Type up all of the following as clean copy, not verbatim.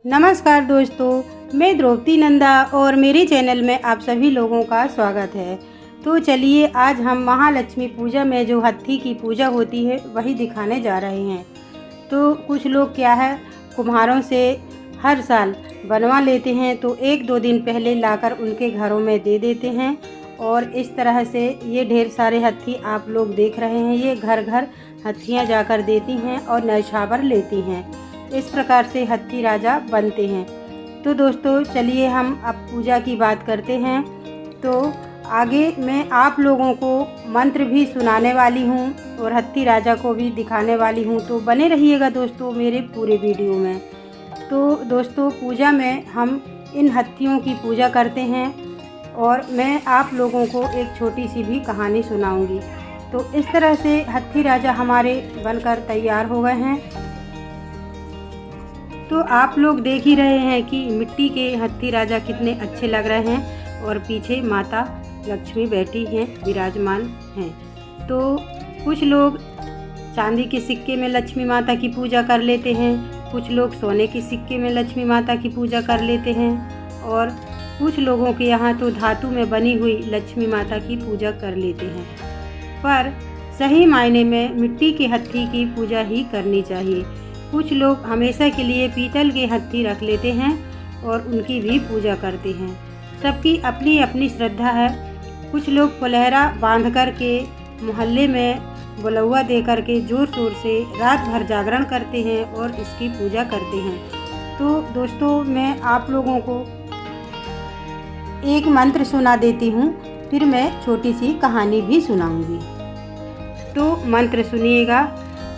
नमस्कार दोस्तों, मैं द्रौपदी नंदा और मेरे चैनल में आप सभी लोगों का स्वागत है। तो चलिए आज हम महालक्ष्मी पूजा में जो हाथी की पूजा होती है वही दिखाने जा रहे हैं। तो कुछ लोग क्या है, कुम्हारों से हर साल बनवा लेते हैं तो एक दो दिन पहले लाकर उनके घरों में दे देते हैं और इस तरह से ये ढेर सारे हाथी आप लोग देख रहे हैं, ये घर घर हथियाँ जाकर देती हैं और न्यौछावर लेती हैं। इस प्रकार से हाथी राजा बनते हैं। तो दोस्तों चलिए हम अब पूजा की बात करते हैं। तो आगे मैं आप लोगों को मंत्र भी सुनाने वाली हूँ और हाथी राजा को भी दिखाने वाली हूँ, तो बने रहिएगा दोस्तों मेरे पूरे वीडियो में। तो दोस्तों पूजा में हम इन हाथियों की पूजा करते हैं और मैं आप लोगों को एक छोटी सी भी कहानी सुनाऊंगी। तो इस तरह से हाथी राजा हमारे बनकर तैयार हो गए हैं। तो आप लोग देख ही रहे हैं कि मिट्टी के हाथी राजा कितने अच्छे लग रहे हैं और पीछे माता लक्ष्मी बैठी हैं, विराजमान हैं। तो कुछ लोग चांदी के सिक्के में लक्ष्मी माता की पूजा कर लेते हैं, कुछ लोग सोने के सिक्के में लक्ष्मी माता की पूजा कर लेते हैं और कुछ लोगों के यहाँ तो धातु में बनी हुई लक्ष्मी माता की पूजा कर लेते हैं। पर सही मायने में मिट्टी के हाथी की पूजा ही करनी चाहिए। कुछ लोग हमेशा के लिए पीतल के हाथी रख लेते हैं और उनकी भी पूजा करते हैं। सबकी अपनी अपनी श्रद्धा है। कुछ लोग फुलहरा बांध कर के मोहल्ले में बुलौआ दे कर के ज़ोर शोर से रात भर जागरण करते हैं और इसकी पूजा करते हैं। तो दोस्तों मैं आप लोगों को एक मंत्र सुना देती हूँ, फिर मैं छोटी सी कहानी भी सुनाऊंगी। तो मंत्र सुनिएगा।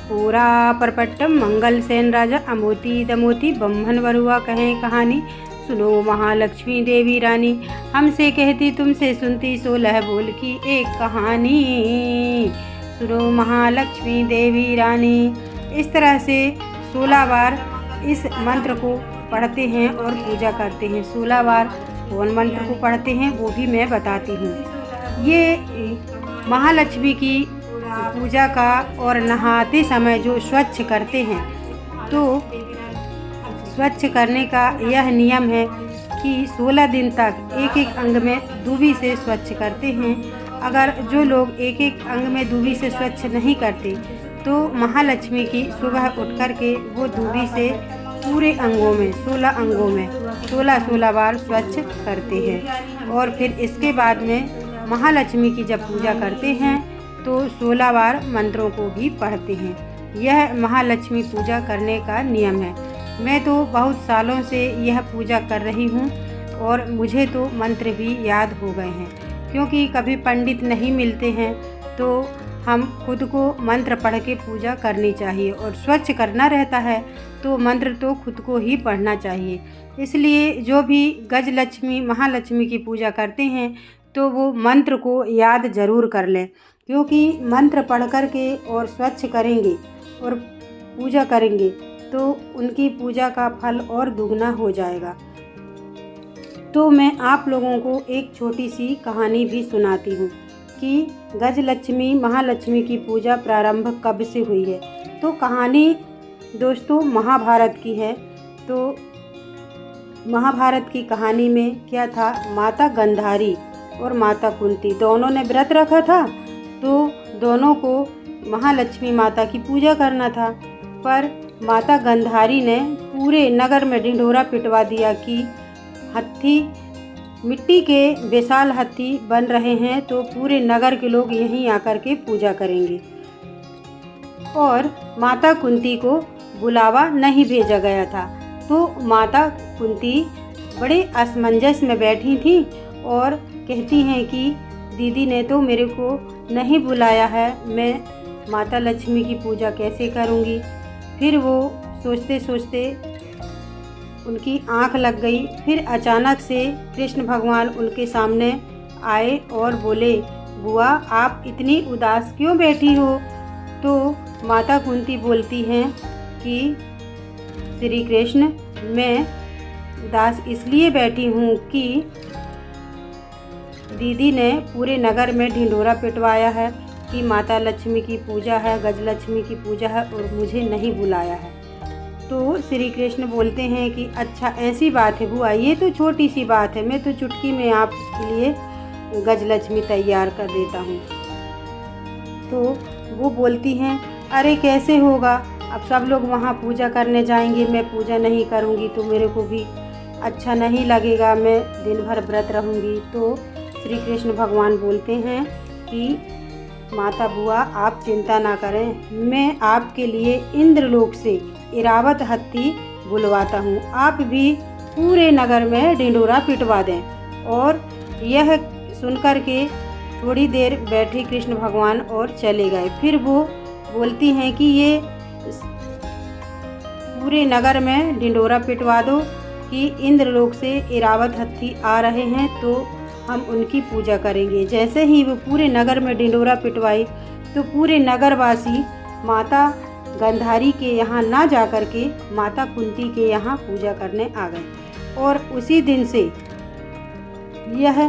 पूरा परपट्टम मंगल सेन राजा अमोती दमोती ब्रह्मन वरुआ कहें कहानी। सुनो महालक्ष्मी देवी रानी, हमसे कहती तुमसे सुनती 16 बोल की एक कहानी। सुनो महालक्ष्मी देवी रानी। इस तरह से 16 बार इस मंत्र को पढ़ते हैं और पूजा करते हैं। 16 बार कौन मंत्र को पढ़ते हैं वो भी मैं बताती हूँ। ये महालक्ष्मी की पूजा का और नहाते समय जो स्वच्छ करते हैं, तो स्वच्छ करने का यह नियम है कि 16 दिन तक एक एक अंग में दूबी से स्वच्छ करते हैं। अगर जो लोग एक एक अंग में दूबी से स्वच्छ नहीं करते तो महालक्ष्मी की सुबह उठ कर के वो दूबी से पूरे अंगों में 16 अंगों में 16 बार स्वच्छ करते हैं। और फिर इसके बाद में महालक्ष्मी की जब पूजा करते हैं तो 16 बार मंत्रों को भी पढ़ते हैं। यह महालक्ष्मी पूजा करने का नियम है। मैं तो बहुत सालों से यह पूजा कर रही हूँ और मुझे तो मंत्र भी याद हो गए हैं, क्योंकि कभी पंडित नहीं मिलते हैं तो हम खुद को मंत्र पढ़ के पूजा करनी चाहिए और स्वच्छ करना रहता है तो मंत्र तो खुद को ही पढ़ना चाहिए। इसलिए जो भी गजलक्ष्मी महालक्ष्मी की पूजा करते हैं तो वो मंत्र को याद ज़रूर कर लें, क्योंकि मंत्र पढ़ कर के और स्वच्छ करेंगे और पूजा करेंगे तो उनकी पूजा का फल और दुगना हो जाएगा। तो मैं आप लोगों को एक छोटी सी कहानी भी सुनाती हूँ कि गजलक्ष्मी महालक्ष्मी की पूजा प्रारंभ कब से हुई है। तो कहानी दोस्तों महाभारत की है। तो महाभारत की कहानी में क्या था, माता गांधारी और माता कुंती दोनों ने व्रत रखा था। तो दोनों को महालक्ष्मी माता की पूजा करना था, पर माता गांधारी ने पूरे नगर में ढिंढोरा पिटवा दिया कि हाथी मिट्टी के विशाल हाथी बन रहे हैं तो पूरे नगर के लोग यहीं आकर के पूजा करेंगे। और माता कुंती को बुलावा नहीं भेजा गया था। तो माता कुंती बड़े असमंजस में बैठी थी और कहती हैं कि दीदी ने तो मेरे को नहीं बुलाया है, मैं माता लक्ष्मी की पूजा कैसे करूँगी। फिर वो सोचते सोचते उनकी आँख लग गई। फिर अचानक से कृष्ण भगवान उनके सामने आए और बोले, बुआ आप इतनी उदास क्यों बैठी हो। तो माता कुंती बोलती हैं कि श्री कृष्ण मैं उदास इसलिए बैठी हूँ कि दीदी ने पूरे नगर में ढिंढोरा पिटवाया है कि माता लक्ष्मी की पूजा है, गजलक्ष्मी की पूजा है और मुझे नहीं बुलाया है। तो श्री कृष्ण बोलते हैं कि अच्छा ऐसी बात है बुआ, ये तो छोटी सी बात है, मैं तो चुटकी में आपके लिए गजलक्ष्मी तैयार कर देता हूँ। तो वो बोलती हैं अरे कैसे होगा, अब सब लोग वहाँ पूजा करने जाएंगे, मैं पूजा नहीं करूँगी तो मेरे को भी अच्छा नहीं लगेगा, मैं दिन भर व्रत रहूँगी। तो श्री कृष्ण भगवान बोलते हैं कि माता बुआ आप चिंता ना करें, मैं आपके लिए इंद्रलोक से इरावत हत्ती बुलवाता हूँ, आप भी पूरे नगर में ढिंढोरा पिटवा दें। और यह सुनकर के थोड़ी देर बैठे कृष्ण भगवान और चले गए। फिर वो बोलती हैं कि ये पूरे नगर में ढिंढोरा पिटवा दो कि इंद्रलोक से इरावत हत्ती आ रहे हैं, तो हम उनकी पूजा करेंगे। जैसे ही वो पूरे नगर में ढिंढोरा पिटवाई तो पूरे नगरवासी माता गंधारी के यहाँ ना जा कर के माता कुंती के यहाँ पूजा करने आ गए। और उसी दिन से यह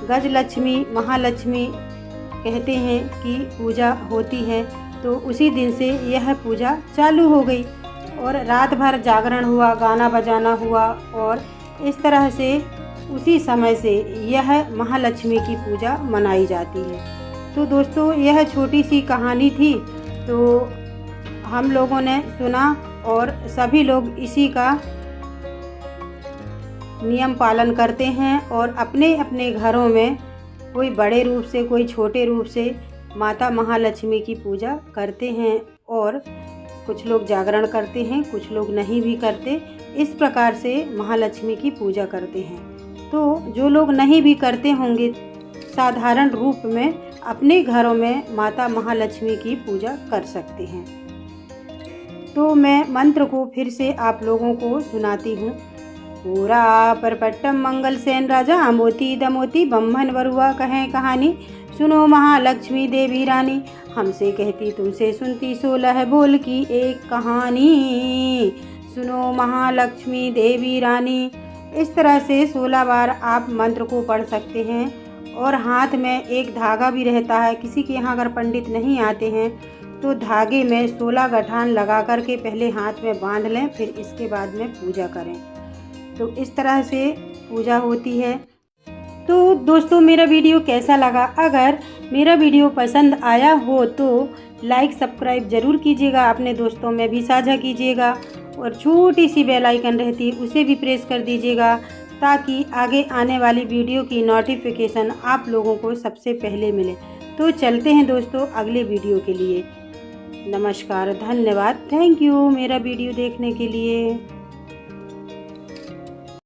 गजलक्ष्मी महालक्ष्मी कहते हैं कि पूजा होती है, तो उसी दिन से यह पूजा चालू हो गई। और रात भर जागरण हुआ, गाना बजाना हुआ, और इस तरह से उसी समय से यह महालक्ष्मी की पूजा मनाई जाती है। तो दोस्तों यह छोटी सी कहानी थी, तो हम लोगों ने सुना और सभी लोग इसी का नियम पालन करते हैं और अपने अपने घरों में कोई बड़े रूप से कोई छोटे रूप से माता महालक्ष्मी की पूजा करते हैं। और कुछ लोग जागरण करते हैं, कुछ लोग नहीं भी करते, इस प्रकार से महालक्ष्मी की पूजा करते हैं। तो जो लोग नहीं भी करते होंगे साधारण रूप में अपने घरों में माता महालक्ष्मी की पूजा कर सकते हैं। तो मैं मंत्र को फिर से आप लोगों को सुनाती हूँ। पूरा परपट्टम मंगल सेन राजा मोती दमोती बम्भन बरुआ कहें कहानी, सुनो महालक्ष्मी देवी रानी, हमसे कहती तुमसे सुनती 16 बोल की एक कहानी, सुनो महालक्ष्मी देवी रानी। इस तरह से 16 बार आप मंत्र को पढ़ सकते हैं। और हाथ में एक धागा भी रहता है, किसी के यहाँ अगर पंडित नहीं आते हैं तो धागे में 16 गठान लगा कर के पहले हाथ में बांध लें, फिर इसके बाद में पूजा करें। तो इस तरह से पूजा होती है। तो दोस्तों मेरा वीडियो कैसा लगा? अगर मेरा वीडियो पसंद आया हो तो लाइक सब्सक्राइब ज़रूर कीजिएगा, अपने दोस्तों में भी साझा कीजिएगा, और छोटी सी बेल आइकन रहती है उसे भी प्रेस कर दीजिएगा, ताकि आगे आने वाली वीडियो की नोटिफिकेशन आप लोगों को सबसे पहले मिले। तो चलते हैं दोस्तों अगले वीडियो के लिए। नमस्कार, धन्यवाद, थैंक यू मेरा वीडियो देखने के लिए।